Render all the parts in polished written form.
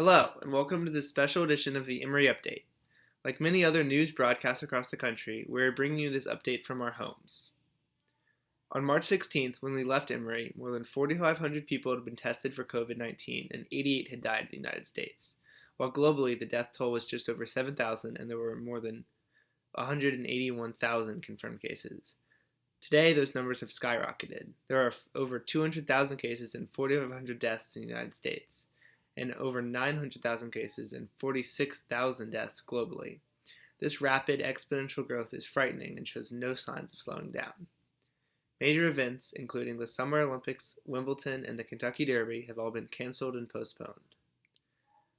Hello, and welcome to this special edition of the Emery Update. Like many other news broadcasts across the country, we're bringing you this update from our homes. On March 16th, when we left Emery, more than 4,500 people had been tested for COVID-19 and 88 had died in the United States, while globally the death toll was just over 7,000 and there were more than 181,000 confirmed cases. Today, those numbers have skyrocketed. There are over 200,000 cases and 4,500 deaths in the United States, and over 900,000 cases and 46,000 deaths globally. This rapid exponential growth is frightening and shows no signs of slowing down. Major events, including the Summer Olympics, Wimbledon, and the Kentucky Derby, have all been canceled and postponed.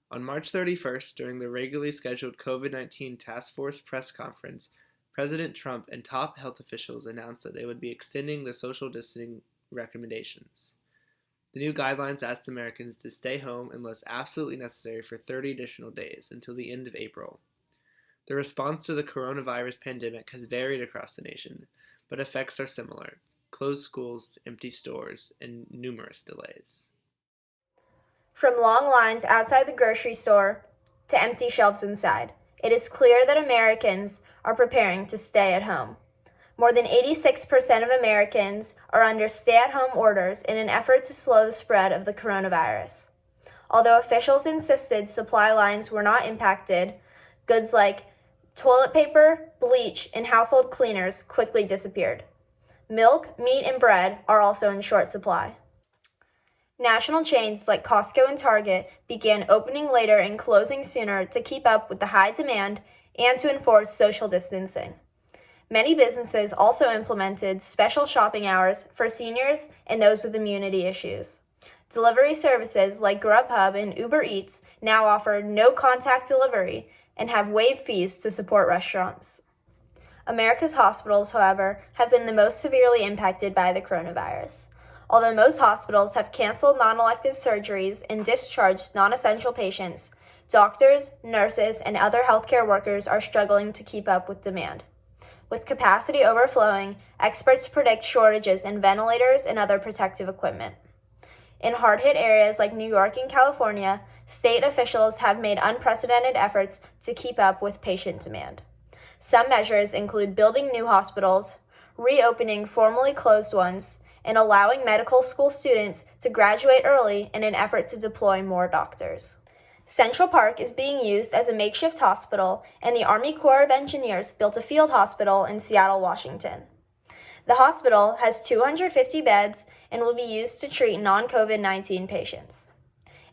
On March 31st, during the regularly scheduled COVID-19 Task Force press conference, President Trump and top health officials announced that they would be extending the social distancing recommendations. The new guidelines asked Americans to stay home unless absolutely necessary for 30 additional days until the end of April. The response to the coronavirus pandemic has varied across the nation, but effects are similar: closed schools, empty stores, and numerous delays. From long lines outside the grocery store to empty shelves inside, it is clear that Americans are preparing to stay at home. More than 86% of Americans are under stay-at-home orders in an effort to slow the spread of the coronavirus. Although officials insisted supply lines were not impacted, goods like toilet paper, bleach, and household cleaners quickly disappeared. Milk, meat, and bread are also in short supply. National chains like Costco and Target began opening later and closing sooner to keep up with the high demand and to enforce social distancing. Many businesses also implemented special shopping hours for seniors and those with immunity issues. Delivery services like Grubhub and Uber Eats now offer no-contact delivery and have waived fees to support restaurants. America's hospitals, however, have been the most severely impacted by the coronavirus. Although most hospitals have canceled non-elective surgeries and discharged non-essential patients, doctors, nurses, and other healthcare workers are struggling to keep up with demand. With capacity overflowing, experts predict shortages in ventilators and other protective equipment. In hard-hit areas like New York and California, state officials have made unprecedented efforts to keep up with patient demand. Some measures include building new hospitals, reopening formerly closed ones, and allowing medical school students to graduate early in an effort to deploy more doctors. Central Park is being used as a makeshift hospital, and the Army Corps of Engineers built a field hospital in Seattle, Washington. The hospital has 250 beds and will be used to treat non-COVID-19 patients.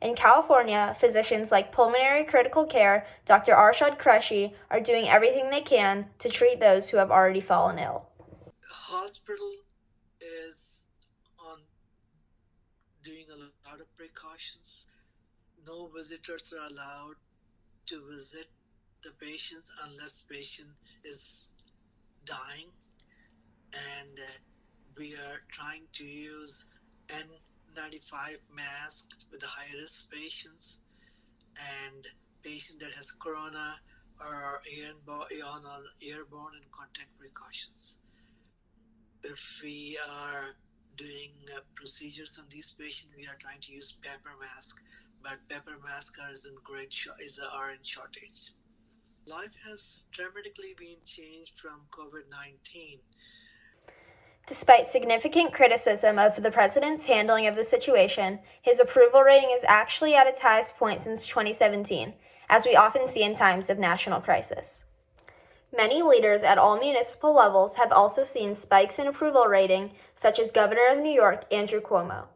In California, physicians like pulmonary critical care Dr. Arshad Qureshi are doing everything they can to treat those who have already fallen ill. The hospital is on doing a lot of precautions. No visitors are allowed to visit the patients unless the patient is dying, and we are trying to use N95 masks with the high-risk patients and patients that has corona or airborne and contact precautions. If we are doing procedures on these patients, we are trying to use paper mask, but paper masks are in shortage. Life has dramatically been changed from COVID-19. Despite significant criticism of the president's handling of the situation, his approval rating is actually at its highest point since 2017, as we often see in times of national crisis. Many leaders at all municipal levels have also seen spikes in approval rating, such as Governor of New York, Andrew Cuomo.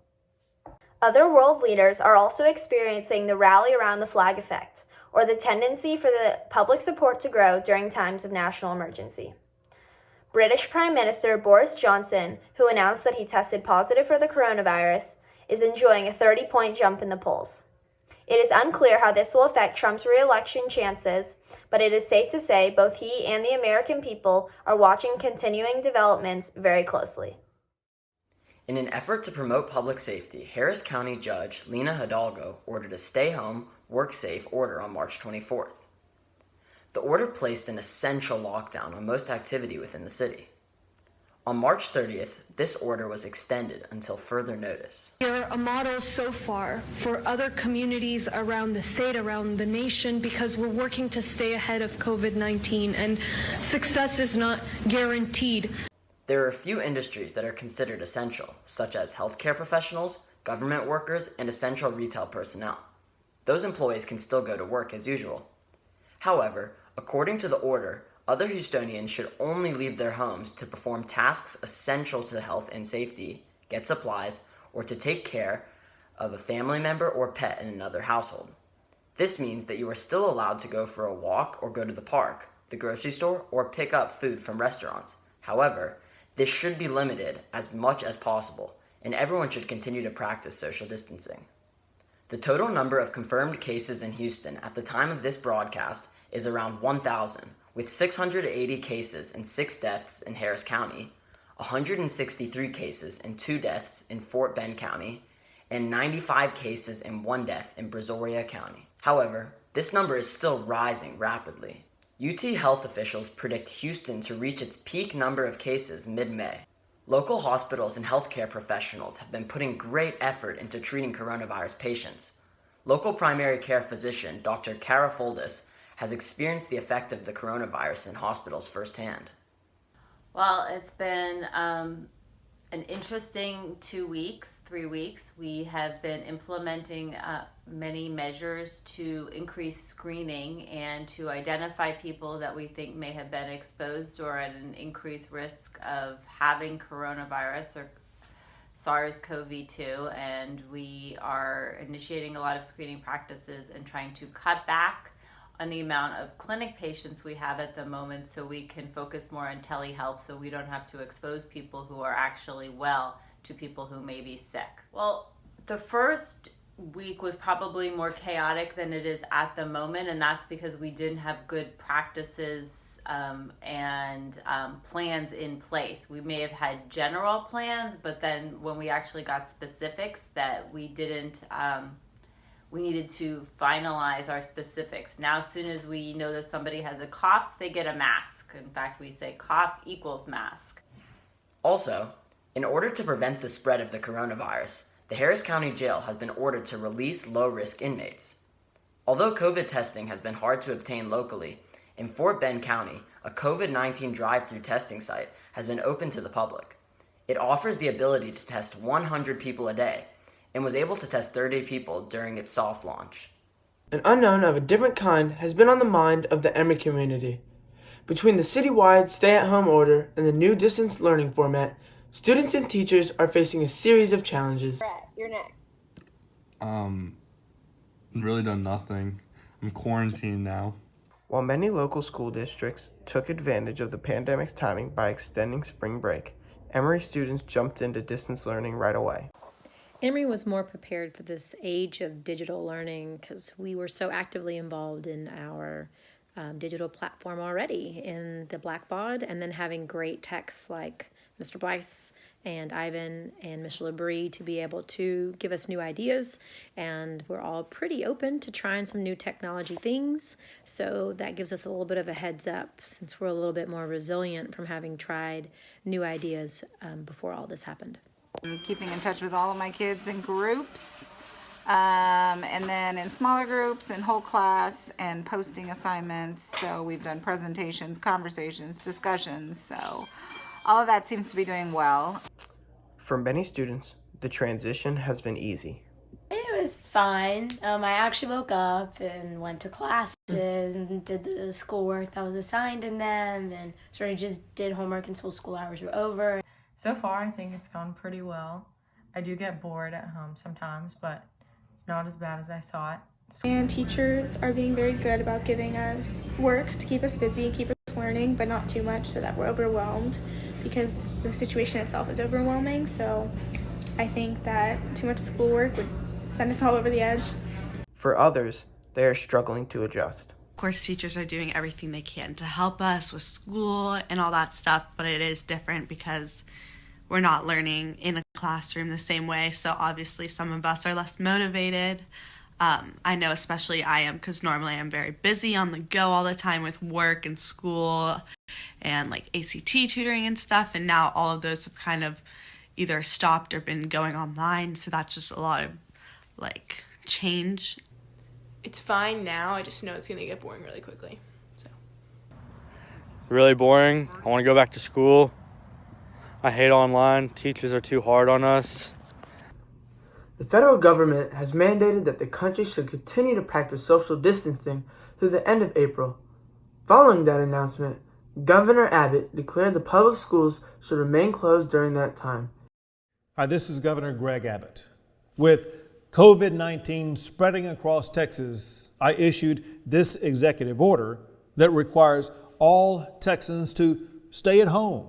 Other world leaders are also experiencing the rally around the flag effect, or the tendency for the public support to grow during times of national emergency. British Prime Minister Boris Johnson, who announced that he tested positive for the coronavirus, is enjoying a 30-point jump in the polls. It is unclear how this will affect Trump's re-election chances, but it is safe to say both he and the American people are watching continuing developments very closely. In an effort to promote public safety, Harris County Judge Lena Hidalgo ordered a stay-home, work-safe order on March 24th. The order placed an essential lockdown on most activity within the city. On March 30th, this order was extended until further notice. You're a model so far for other communities around the state, around the nation, because we're working to stay ahead of COVID-19, and success is not guaranteed. There are a few industries that are considered essential, such as healthcare professionals, government workers, and essential retail personnel. Those employees can still go to work as usual. However, according to the order, other Houstonians should only leave their homes to perform tasks essential to health and safety, get supplies, or to take care of a family member or pet in another household. This means that you are still allowed to go for a walk or go to the park, the grocery store, or pick up food from restaurants. However, this should be limited as much as possible, and everyone should continue to practice social distancing. The total number of confirmed cases in Houston at the time of this broadcast is around 1,000, with 680 cases and 6 deaths in Harris County, 163 cases and 2 deaths in Fort Bend County, and 95 cases and 1 death in Brazoria County. However, this number is still rising rapidly. UT health officials predict Houston to reach its peak number of cases mid-May. Local hospitals and healthcare professionals have been putting great effort into treating coronavirus patients. Local primary care physician Dr. Cara Foldis has experienced the effect of the coronavirus in hospitals firsthand. Well, it's been an interesting 3 weeks. We have been implementing many measures to increase screening and to identify people that we think may have been exposed or at an increased risk of having coronavirus or SARS-CoV-2, and we are initiating a lot of screening practices and trying to cut back on the amount of clinic patients we have at the moment so we can focus more on telehealth so we don't have to expose people who are actually well to people who may be sick. Well, the first week was probably more chaotic than it is at the moment, and that's because we didn't have good practices and plans in place. We may have had general plans, but then when we actually got specifics that we didn't we needed to finalize our specifics. Now, as soon as we know that somebody has a cough, they get a mask. In fact, we say cough equals mask. Also, in order to prevent the spread of the coronavirus, the Harris County Jail has been ordered to release low-risk inmates. Although COVID testing has been hard to obtain locally, in Fort Bend County, a COVID-19 drive-through testing site has been open to the public. It offers the ability to test 100 people a day, and was able to test 30 people during its soft launch. An unknown of a different kind has been on the mind of the Emery community. Between the citywide stay-at-home order and the new distance learning format, students and teachers are facing a series of challenges. Brett, you're next. Really done nothing. I'm quarantined now. While many local school districts took advantage of the pandemic's timing by extending spring break, Emery students jumped into distance learning right away. Emery was more prepared for this age of digital learning because we were so actively involved in our digital platform already in the Blackbaud, and then having great techs like Mr. Bryce and Ivan and Mr. Labrie to be able to give us new ideas, and we're all pretty open to trying some new technology things, so that gives us a little bit of a heads up since we're a little bit more resilient from having tried new ideas before all this happened. I'm keeping in touch with all of my kids in groups, and then in smaller groups and whole class, and posting assignments. So we've done presentations, conversations, discussions. So all of that seems to be doing well. For many students, the transition has been easy. It was fine. I actually woke up and went to classes and did the schoolwork that was assigned in them, and sort of just did homework until school hours were over. So far, I think it's gone pretty well. I do get bored at home sometimes, but it's not as bad as I thought. And teachers are being very good about giving us work to keep us busy, keep us learning, but not too much so that we're overwhelmed, because the situation itself is overwhelming. So I think that too much schoolwork would send us all over the edge. For others, they are struggling to adjust. Of course, teachers are doing everything they can to help us with school and all that stuff, but it is different because we're not learning in a classroom the same way. So obviously some of us are less motivated, I know especially I am, because normally I'm very busy on the go all the time with work and school and like ACT tutoring and stuff, and now all of those have kind of either stopped or been going online, so that's just a lot of like change. It's fine now, I just know it's gonna get boring really quickly. Really boring. I want to go back to school. I hate online. Teachers are too hard on us. The federal government has mandated that the country should continue to practice social distancing through the end of April. Following that announcement, Governor Abbott declared the public schools should remain closed during that time. Hi, this is Governor Greg Abbott. With COVID-19 spreading across Texas, I issued this executive order that requires all Texans to stay at home,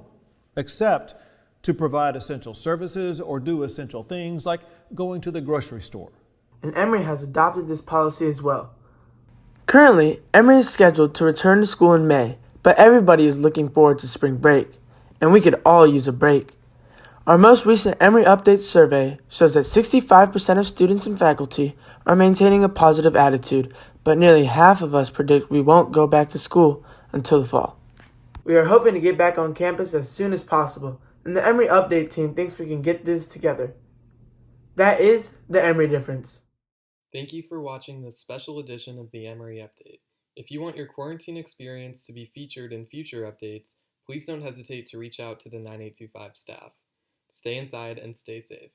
except to provide essential services or do essential things like going to the grocery store. And Emery has adopted this policy as well. Currently, Emery is scheduled to return to school in May, but everybody is looking forward to spring break, and we could all use a break. Our most recent Emery Updates survey shows that 65% of students and faculty are maintaining a positive attitude, but nearly half of us predict we won't go back to school until the fall. We are hoping to get back on campus as soon as possible, and the Emery Update team thinks we can get this together. That is the Emery difference. Thank you for watching this special edition of the Emery Update. If you want your quarantine experience to be featured in future updates, please don't hesitate to reach out to the 9825 staff. Stay inside and stay safe.